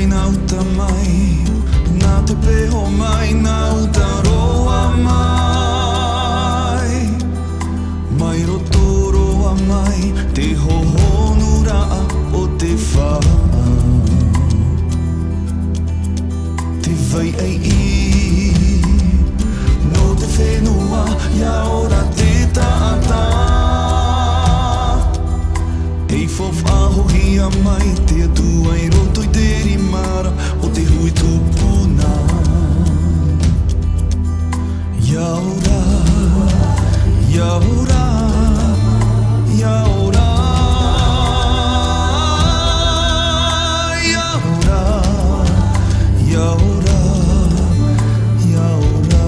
ai nauta mai Nā te peho mai nauta roa mai Mai roto roa mai Te hohonu raa o te whā Te vai ai I No te whenua ia ora te taata Ei fof ahohia mai Te atua I roto I te rimara O te hui tupuna Ia ora Ia ora Ia ora Ia ora Ia ora Ia ora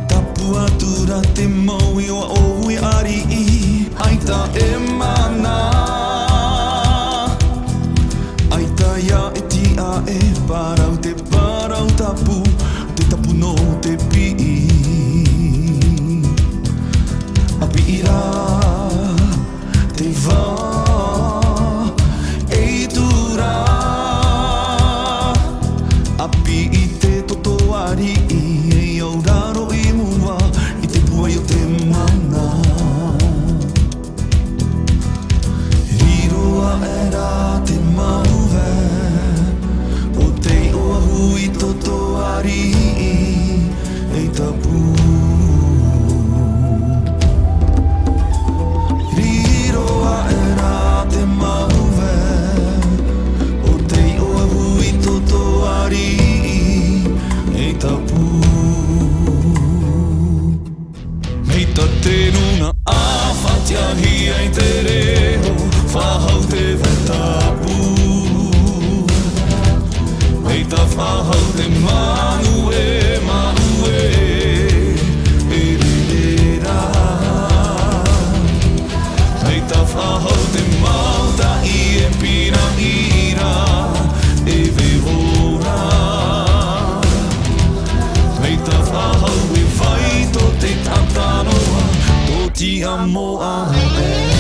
Tapu atura te maui o ohui ari I Aita e mana Aita ia e tia e parau te parau tapu Te tapu no te pii Api ira te wā e tura Api I te toto ari I e auraro I mua I te puai o te mana Riroa e rā te mauwe O te oa hui toto ari I e tapu Riroa e rā te mauwe O te oa hui toto ari I e tapu Mei ta te nuna a whatiahi ai te reho Whahau te wetapu Mei ta whahau te manu e E rera Mei ta whahau te mauta I e pina ira E vehora Mei ta whahau e whai to te tatanoa To ti amo a e